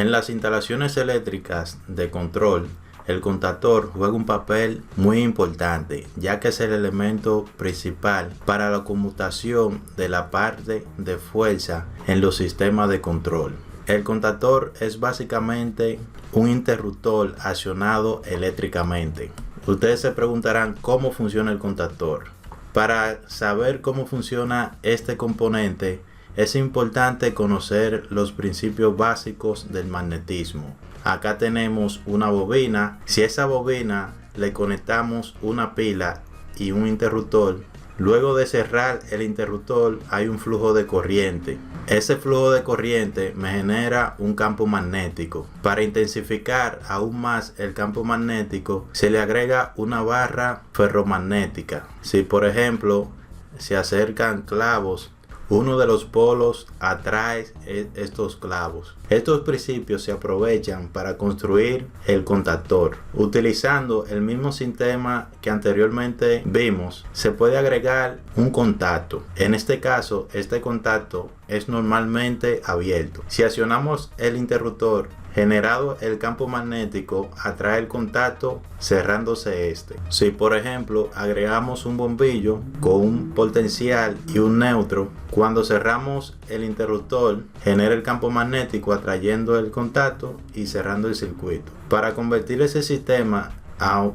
En las instalaciones eléctricas de control, el contactor juega un papel muy importante, ya que es el elemento principal para la conmutación de la parte de fuerza en los sistemas de control. El contactor es básicamente un interruptor accionado eléctricamente. Ustedes se preguntarán cómo funciona el contactor. Para saber cómo funciona este componente, es importante conocer los principios básicos del magnetismo. Acá tenemos una bobina. Si a esa bobina le conectamos una pila y un interruptor, luego de cerrar el interruptor hay un flujo de corriente. Ese flujo de corriente me genera un campo magnético. Para intensificar aún más el campo magnético, se le agrega una barra ferromagnética. Si por ejemplo se acercan clavos, uno de los polos atrae estos clavos. Estos principios se aprovechan para construir el contactor. Utilizando el mismo sistema que anteriormente vimos, se puede agregar un contacto. En este caso, este contacto es normalmente abierto. Si accionamos el interruptor, generado el campo magnético atrae el contacto cerrándose este. Si por ejemplo agregamos un bombillo con un potencial y un neutro, cuando cerramos el interruptor genera el campo magnético atrayendo el contacto y cerrando el circuito. Para convertir ese sistema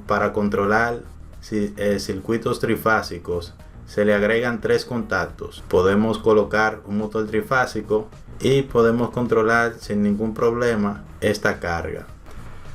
para controlar circuitos trifásicos, se le agregan 3 contactos. Podemos colocar un motor trifásico y podemos controlar sin ningún problema esta carga.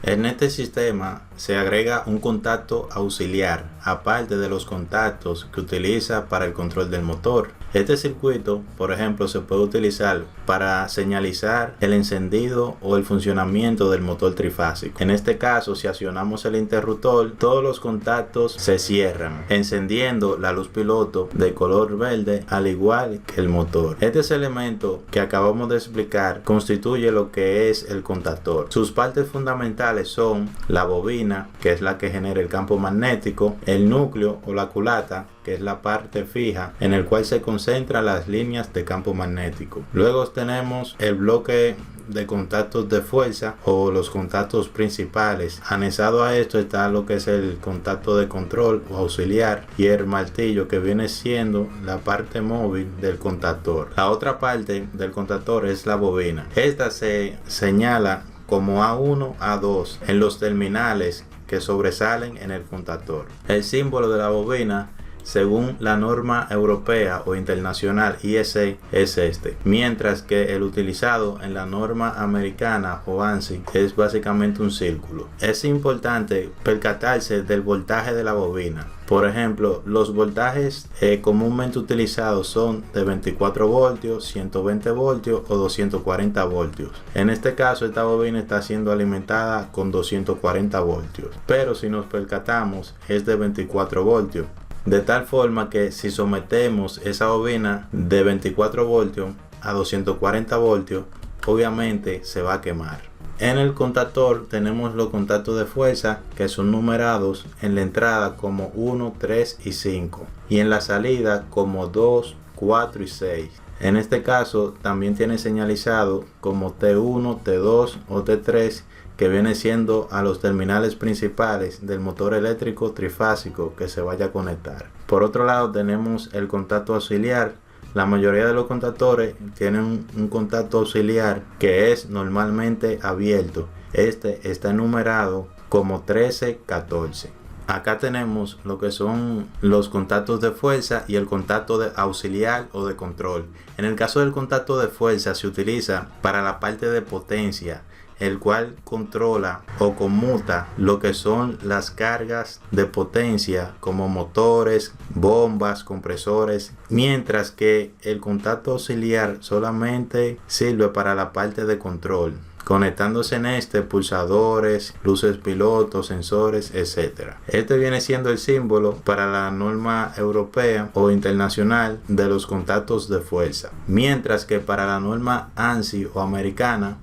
En este sistema se agrega un contacto auxiliar, aparte de los contactos que utiliza para el control del motor. Este circuito, por ejemplo, se puede utilizar para señalizar el encendido o el funcionamiento del motor trifásico. En este caso, si accionamos el interruptor, todos los contactos se cierran, encendiendo la luz piloto de color verde, al igual que el motor. Este elemento que acabamos de explicar constituye lo que es el contactor. Sus partes fundamentales son la bobina, que es la que genera el campo magnético, el núcleo o la culata, que es la parte fija en el cual se concentran las líneas de campo magnético. Luego tenemos el bloque de contactos de fuerza o los contactos principales. Anexado a esto está lo que es el contacto de control o auxiliar y el martillo, que viene siendo la parte móvil del contactor. La otra parte del contactor es la bobina. Esta se señala como A1, A2 en los terminales que sobresalen en el contactor. El símbolo de la bobina, según la norma europea o internacional IEC, es este, mientras que el utilizado en la norma americana o ANSI es básicamente un círculo. Es importante percatarse del voltaje de la bobina. Por ejemplo, los voltajes comúnmente utilizados son de 24 voltios, 120 voltios o 240 voltios. En este caso, esta bobina está siendo alimentada con 240 voltios, pero si nos percatamos es de 24 voltios. De tal forma que si sometemos esa bobina de 24 voltios a 240 voltios, obviamente se va a quemar. En el contactor tenemos los contactos de fuerza, que son numerados en la entrada como 1, 3 y 5 y en la salida como 2, 4 y 6. En este caso también tiene señalizado como T1, T2 o T3, que viene siendo a los terminales principales del motor eléctrico trifásico que se vaya a conectar. Por otro lado tenemos el contacto auxiliar. La mayoría de los contactores tienen un contacto auxiliar que es normalmente abierto. Este está enumerado como 13, 14. Acá tenemos lo que son los contactos de fuerza y el contacto de auxiliar o de control. En el caso del contacto de fuerza se utiliza para la parte de potencia, el cual controla o conmuta lo que son las cargas de potencia como motores, bombas, compresores, mientras que el contacto auxiliar solamente sirve para la parte de control, conectándose en este pulsadores, luces piloto, sensores, etc. Este viene siendo el símbolo para la norma europea o internacional de los contactos de fuerza, mientras que para la norma ANSI o americana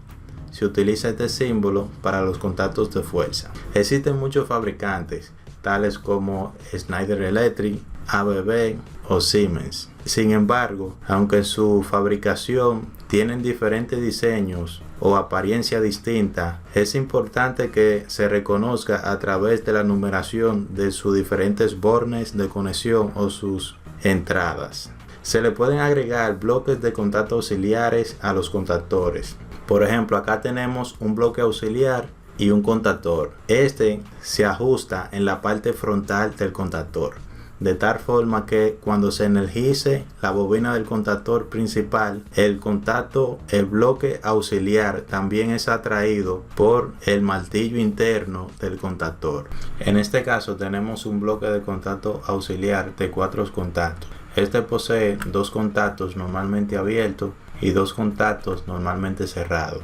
se utiliza este símbolo para los contactos de fuerza. Existen muchos fabricantes, tales como Schneider Electric, ABB o Siemens. Sin embargo, aunque su fabricación tienen diferentes diseños o apariencia distinta, es importante que se reconozca a través de la numeración de sus diferentes bornes de conexión o sus entradas. Se le pueden agregar bloques de contacto auxiliares a los contactores. Por ejemplo, acá tenemos un bloque auxiliar y un contactor. Este se ajusta en la parte frontal del contactor, de tal forma que cuando se energice la bobina del contactor principal, el bloque auxiliar también es atraído por el martillo interno del contactor. En este caso tenemos un bloque de contacto auxiliar de 4 contactos. Este posee 2 contactos normalmente abiertos y 2 contactos normalmente cerrados.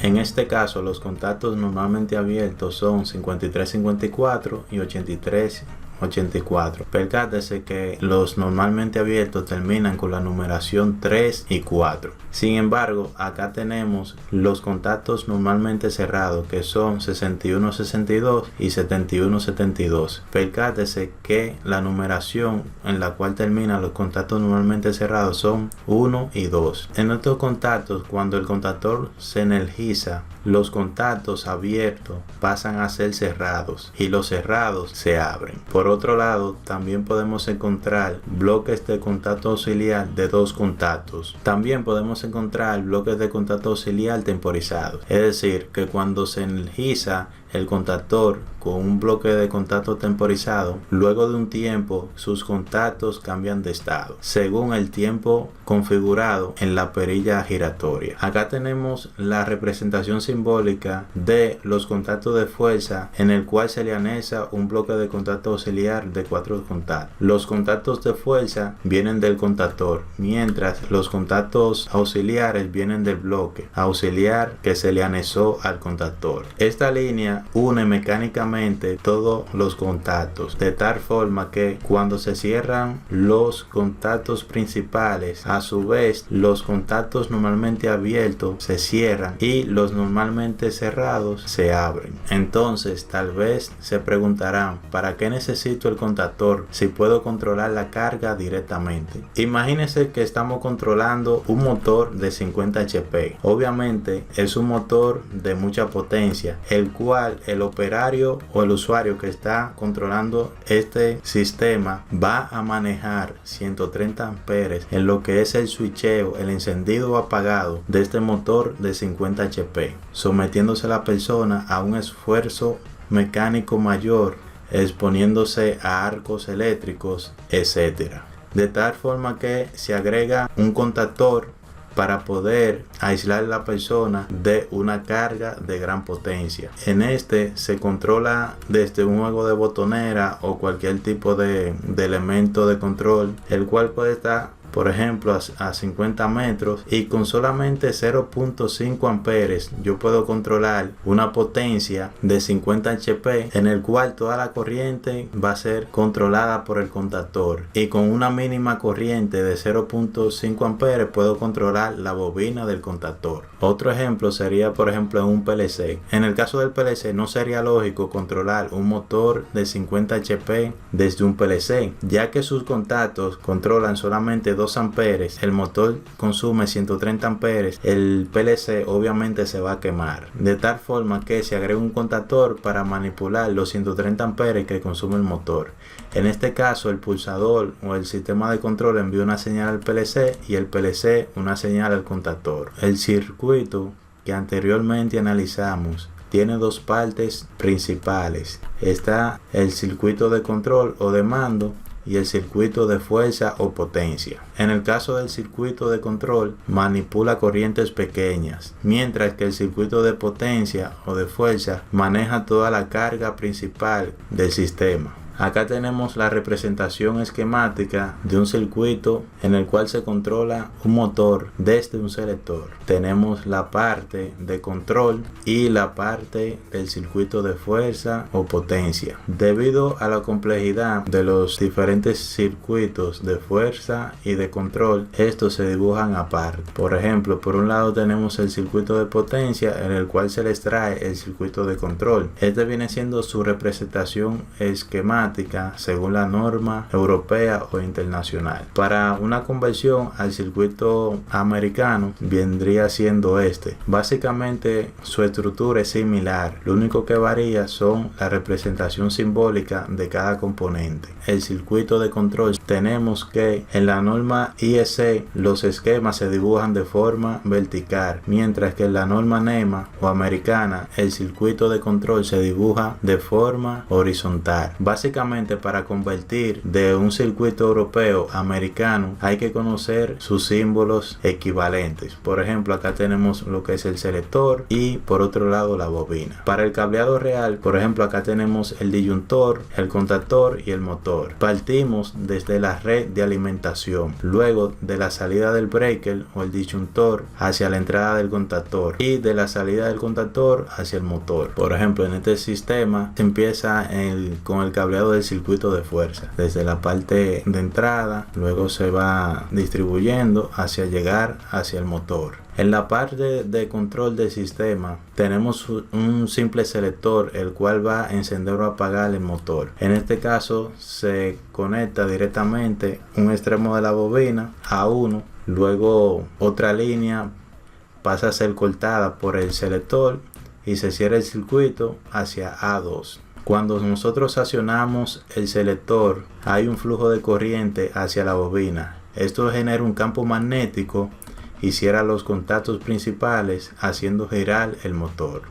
En este caso, los contactos normalmente abiertos son 53-54 y 83-84. Percátese que los normalmente abiertos terminan con la numeración 3 y 4. Sin embargo, acá tenemos los contactos normalmente cerrados, que son 61-62 y 71-72. Percátese que la numeración en la cual terminan los contactos normalmente cerrados son 1 y 2. En estos contactos, cuando el contactor se energiza, los contactos abiertos pasan a ser cerrados y los cerrados se abren. Por otro lado, también podemos encontrar bloques de contacto auxiliar de 2 contactos. También podemos encontrar bloques de contacto auxiliar temporizados, es decir, que cuando se energiza el contactor con un bloque de contacto temporizado, luego de un tiempo sus contactos cambian de estado según el tiempo configurado en la perilla giratoria. Acá tenemos la representación simbólica de los contactos de fuerza, en el cual se le anexa un bloque de contacto auxiliar de 4 contactos. Los contactos de fuerza vienen del contactor, mientras los contactos auxiliares vienen del bloque auxiliar que se le anexó al contactor. Esta línea une mecánicamente todos los contactos, de tal forma que cuando se cierran los contactos principales, a su vez los contactos normalmente abiertos se cierran y los normalmente cerrados se abren. Entonces tal vez se preguntarán, ¿para qué necesito el contactor si puedo controlar la carga directamente? Imagínense que estamos controlando un motor de 50 HP. Obviamente es un motor de mucha potencia, el cual el operario o el usuario que está controlando este sistema va a manejar 130 amperes en lo que es el switcheo, el encendido o apagado de este motor de 50 HP, sometiéndose la persona a un esfuerzo mecánico mayor, exponiéndose a arcos eléctricos, etc. De tal forma que se agrega un contactor para poder aislar a la persona de una carga de gran potencia. En este se controla desde un juego de botonera o cualquier tipo de elemento de control, el cual puede estar, por ejemplo, a 50 metros, y con solamente 0.5 amperes yo puedo controlar una potencia de 50 HP, en el cual toda la corriente va a ser controlada por el contactor, y con una mínima corriente de 0.5 amperes puedo controlar la bobina del contactor. Otro ejemplo sería, por ejemplo, en un PLC. En el caso del PLC no sería lógico controlar un motor de 50 HP desde un PLC, ya que sus contactos controlan solamente 2 amperes, el motor consume 130 amperes, el PLC obviamente se va a quemar, de tal forma que se agrega un contactor para manipular los 130 amperes que consume el motor. En este caso, el pulsador o el sistema de control envía una señal al PLC y el PLC una señal al contactor. El circuito que anteriormente analizamos tiene 2 partes principales. Está el circuito de control o de mando y el circuito de fuerza o potencia. En el caso del circuito de control, manipula corrientes pequeñas, mientras que el circuito de potencia o de fuerza maneja toda la carga principal del sistema. Acá tenemos la representación esquemática de un circuito en el cual se controla un motor desde un selector. Tenemos la parte de control y la parte del circuito de fuerza o potencia. Debido a la complejidad de los diferentes circuitos de fuerza y de control, estos se dibujan aparte. Por ejemplo, por un lado tenemos el circuito de potencia, en el cual se le extrae el circuito de control. Este viene siendo su representación esquemática automática según la norma europea o internacional. Para una conversión al circuito americano vendría siendo básicamente su estructura es similar, lo único que varía son la representación simbólica de cada componente. El circuito de control, tenemos que en la norma IEC los esquemas se dibujan de forma vertical, mientras que en la norma NEMA o americana el circuito de control se dibuja de forma horizontal. Básicamente, para convertir de un circuito europeo a americano hay que conocer sus símbolos equivalentes. Por ejemplo, acá tenemos lo que es el selector y por otro lado la bobina. Para el cableado real, por ejemplo, acá tenemos el disyuntor, el contactor y el motor. Partimos desde la red de alimentación, luego de la salida del breaker o el disyuntor hacia la entrada del contactor y de la salida del contactor hacia el motor. Por ejemplo, en este sistema se empieza con el cableado del circuito de fuerza desde la parte de entrada, luego se va distribuyendo hacia llegar hacia el motor. En la parte de control del sistema tenemos un simple selector, el cual va a encender o apagar el motor. En este caso se conecta directamente un extremo de la bobina a uno, luego otra línea pasa a ser cortada por el selector y se cierra el circuito hacia A2. Cuando nosotros accionamos el selector hay un flujo de corriente hacia la bobina. Esto genera un campo magnético y cierra los contactos principales haciendo girar el motor.